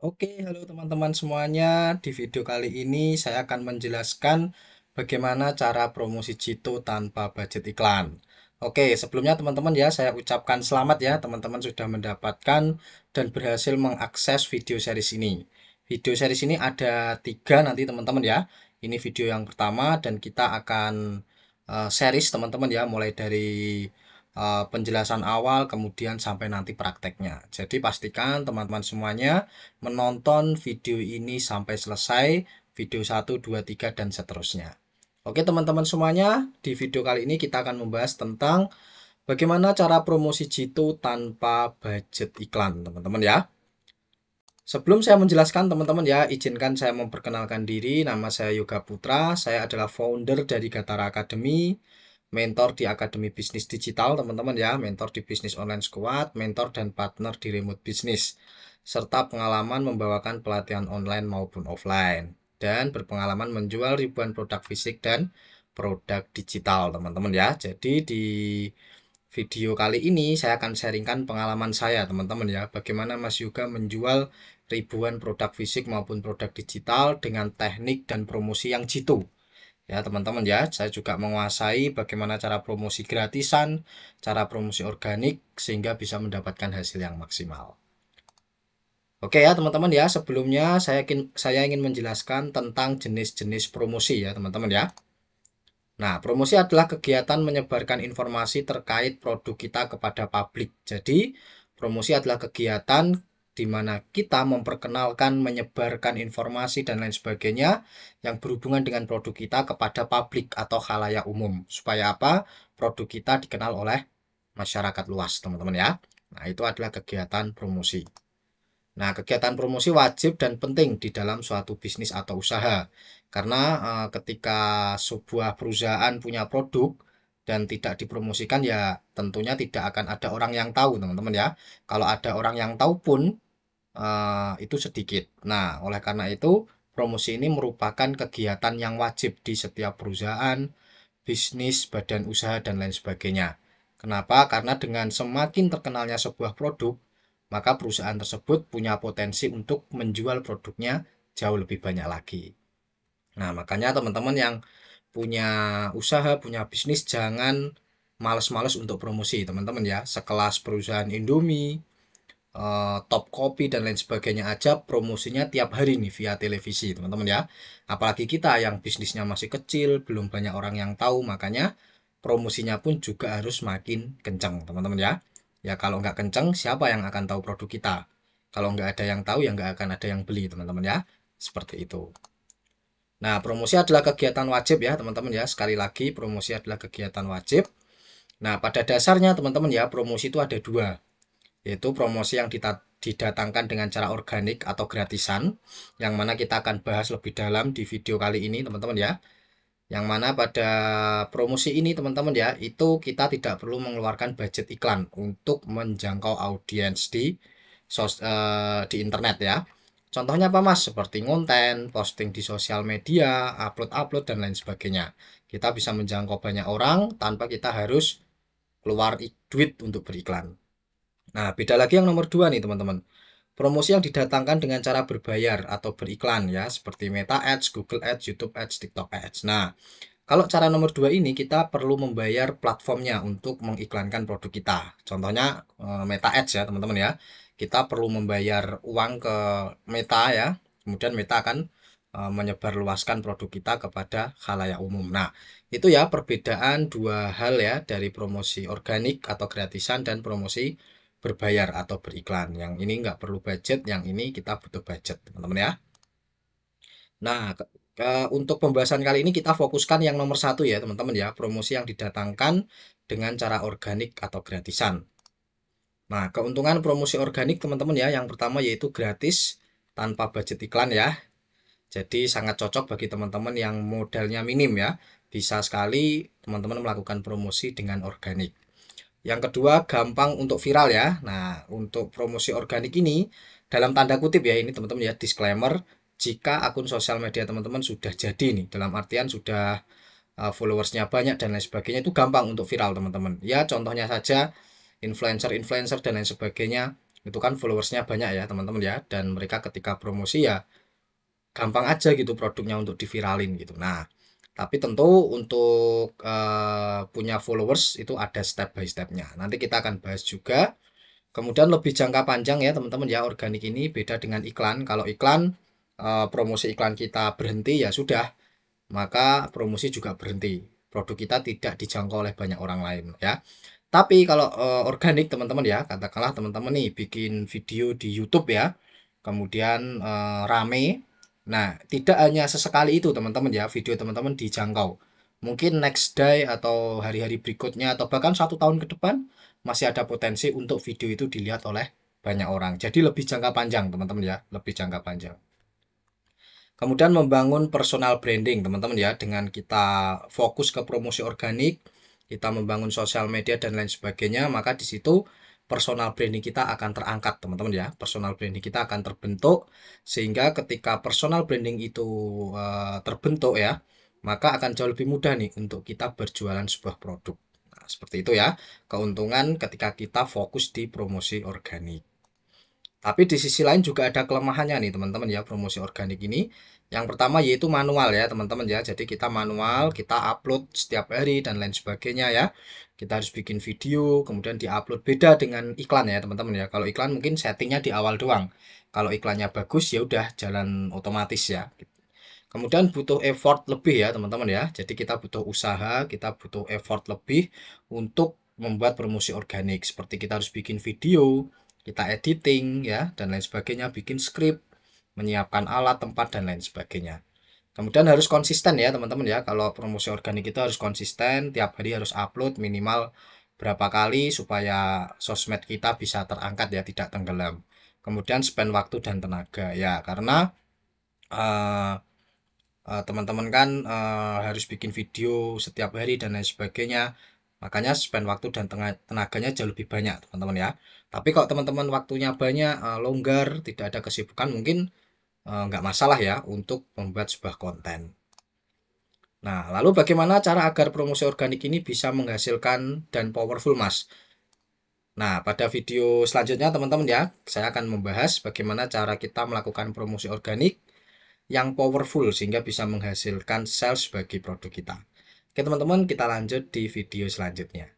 Oke, halo teman-teman semuanya. Di video kali ini saya akan menjelaskan bagaimana cara promosi Jitu tanpa budget iklan. Oke, sebelumnya teman-teman ya, saya ucapkan selamat ya, teman-teman sudah mendapatkan dan berhasil mengakses video series ini. Video series ini ada tiga nanti teman-teman ya. Ini video yang pertama dan kita akan series teman-teman ya, mulai dari penjelasan awal kemudian sampai nanti prakteknya. Jadi pastikan teman-teman semuanya menonton video ini sampai selesai, video satu 2 3 dan seterusnya. Oke teman-teman semuanya, di video kali ini kita akan membahas tentang bagaimana cara promosi Jitu tanpa budget iklan, teman-teman ya. Sebelum saya menjelaskan teman-teman ya, izinkan saya memperkenalkan diri. Nama saya Yoga Putra, saya adalah founder dari Gatara Academy, mentor di Akademi Bisnis Digital teman-teman ya, mentor di Bisnis Online Squad, mentor dan partner di Remote Business, serta pengalaman membawakan pelatihan online maupun offline, dan berpengalaman menjual ribuan produk fisik dan produk digital teman-teman ya. Jadi di video kali ini saya akan sharingkan pengalaman saya teman-teman ya, bagaimana Mas Yoga menjual ribuan produk fisik maupun produk digital dengan teknik dan promosi yang jitu. Ya, teman-teman ya, saya juga menguasai bagaimana cara promosi gratisan, cara promosi organik sehingga bisa mendapatkan hasil yang maksimal. Oke ya, teman-teman ya, sebelumnya saya ingin menjelaskan tentang jenis-jenis promosi ya, teman-teman ya. Nah, promosi adalah kegiatan menyebarkan informasi terkait produk kita kepada publik. Jadi, promosi adalah kegiatan di mana kita memperkenalkan, menyebarkan informasi dan lain sebagainya yang berhubungan dengan produk kita kepada publik atau khalayak umum. Supaya apa? Produk kita dikenal oleh masyarakat luas, teman-teman ya. Nah, itu adalah kegiatan promosi. Nah, kegiatan promosi wajib dan penting di dalam suatu bisnis atau usaha. Karena ketika sebuah perusahaan punya produk dan tidak dipromosikan ya tentunya tidak akan ada orang yang tahu, teman-teman ya. Kalau ada orang yang tahu pun itu sedikit. Nah, oleh karena itu promosi ini merupakan kegiatan yang wajib di setiap perusahaan, bisnis, badan usaha dan lain sebagainya. Kenapa? Karena dengan semakin terkenalnya sebuah produk, maka perusahaan tersebut punya potensi untuk menjual produknya jauh lebih banyak lagi. Nah, makanya teman-teman yang punya usaha, punya bisnis, jangan males-males untuk promosi, teman-teman ya. Sekelas perusahaan Indomie, Top Kopi dan lain sebagainya aja promosinya tiap hari nih via televisi, teman-teman ya. Apalagi kita yang bisnisnya masih kecil, belum banyak orang yang tahu, makanya promosinya pun juga harus makin kencang, teman-teman ya. Ya kalau nggak kencang, siapa yang akan tahu produk kita? Kalau nggak ada yang tahu, ya nggak akan ada yang beli, teman-teman ya. Seperti itu. Nah, promosi adalah kegiatan wajib ya, teman-teman ya. Sekali lagi, promosi adalah kegiatan wajib. Nah, pada dasarnya, teman-teman ya, promosi itu ada dua, yaitu promosi yang didatangkan dengan cara organik atau gratisan, yang mana kita akan bahas lebih dalam di video kali ini, teman-teman ya. Yang mana pada promosi ini, teman-teman ya, itu kita tidak perlu mengeluarkan budget iklan untuk menjangkau audiens di internet ya. Contohnya apa Mas? Seperti konten, posting di sosial media, upload-upload dan lain sebagainya. Kita bisa menjangkau banyak orang tanpa kita harus keluar duit untuk beriklan. Nah, beda lagi yang nomor dua nih teman-teman. Promosi yang didatangkan dengan cara berbayar atau beriklan ya, seperti Meta Ads, Google Ads, YouTube Ads, TikTok Ads. Nah, kalau cara nomor dua ini kita perlu membayar platformnya untuk mengiklankan produk kita. Contohnya Meta Ads ya teman-teman ya. Kita perlu membayar uang ke Meta ya. Kemudian Meta akan menyebarluaskan produk kita kepada khalayak umum. Nah, itu ya perbedaan dua hal ya dari promosi organik atau gratisan dan promosi berbayar atau beriklan. Yang ini nggak perlu budget, yang ini kita butuh budget, teman-teman ya. Nah, untuk pembahasan kali ini kita fokuskan yang nomor satu ya, teman-teman ya, promosi yang didatangkan dengan cara organik atau gratisan. Nah, keuntungan promosi organik, teman-teman ya, yang pertama yaitu gratis tanpa budget iklan ya. Jadi sangat cocok bagi teman-teman yang modalnya minim ya. Bisa sekali teman-teman melakukan promosi dengan organik. Yang kedua, gampang untuk viral ya. Nah, untuk promosi organik ini, dalam tanda kutip ya, ini teman-teman ya, disclaimer, jika akun sosial media teman-teman sudah jadi nih, dalam artian sudah followersnya banyak dan lain sebagainya, itu gampang untuk viral teman-teman. Ya, contohnya saja influencer-influencer dan lain sebagainya, Itu kan followersnya banyak ya teman-teman ya, dan mereka ketika promosi ya gampang aja gitu produknya untuk diviralin gitu. Nah, tapi tentu untuk punya followers itu ada step by stepnya. Nanti kita akan bahas juga. Kemudian lebih jangka panjang ya teman-teman ya, organik ini beda dengan iklan. Kalau iklan, promosi iklan kita berhenti ya sudah, maka promosi juga berhenti. Produk kita tidak dijangkau oleh banyak orang lain ya. Tapi kalau organik teman-teman ya, katakanlah teman-teman nih bikin video di YouTube ya, kemudian rame. Nah, tidak hanya sesekali itu teman-teman ya, video teman-teman dijangkau. Mungkin next day atau hari-hari berikutnya atau bahkan 1 tahun ke depan masih ada potensi untuk video itu dilihat oleh banyak orang. Jadi lebih jangka panjang teman-teman ya, lebih jangka panjang. Kemudian membangun personal branding, teman-teman ya, dengan kita fokus ke promosi organik, kita membangun sosial media dan lain sebagainya, maka di situ personal branding kita akan terangkat, teman-teman ya. Personal branding kita akan terbentuk sehingga ketika personal branding itu terbentuk ya, maka akan jauh lebih mudah nih untuk kita berjualan sebuah produk. Nah, seperti itu ya, keuntungan ketika kita fokus di promosi organik. Tapi di sisi lain juga ada kelemahannya nih teman-teman ya, promosi organik ini. Yang pertama yaitu manual ya teman-teman ya. Jadi kita manual, kita upload setiap hari dan lain sebagainya ya. Kita harus bikin video, kemudian diupload. Beda dengan iklan ya teman-teman ya. Kalau iklan mungkin settingnya di awal doang. Kalau iklannya bagus ya udah jalan otomatis ya. Kemudian butuh effort lebih ya teman-teman ya. Jadi kita butuh usaha, kita butuh effort lebih untuk membuat promosi organik. Seperti kita harus bikin video, kita editing ya, dan lain sebagainya, bikin skrip, menyiapkan alat, tempat, dan lain sebagainya. Kemudian harus konsisten ya teman-teman ya. Kalau promosi organik itu harus konsisten, tiap hari harus upload minimal berapa kali supaya sosmed kita bisa terangkat ya, tidak tenggelam. Kemudian spend waktu dan tenaga ya, karena eh, teman-teman kan harus bikin video setiap hari dan lain sebagainya. Makanya spend waktu dan tenaganya jauh lebih banyak, teman-teman ya. Tapi kalau teman-teman waktunya banyak, longgar, tidak ada kesibukan, mungkin nggak masalah ya untuk membuat sebuah konten. Nah, lalu bagaimana cara agar promosi organik ini bisa menghasilkan dan powerful, Mas? Nah, pada video selanjutnya, teman-teman ya, saya akan membahas bagaimana cara kita melakukan promosi organik yang powerful sehingga bisa menghasilkan sales bagi produk kita. Oke teman-teman, kita lanjut di video selanjutnya.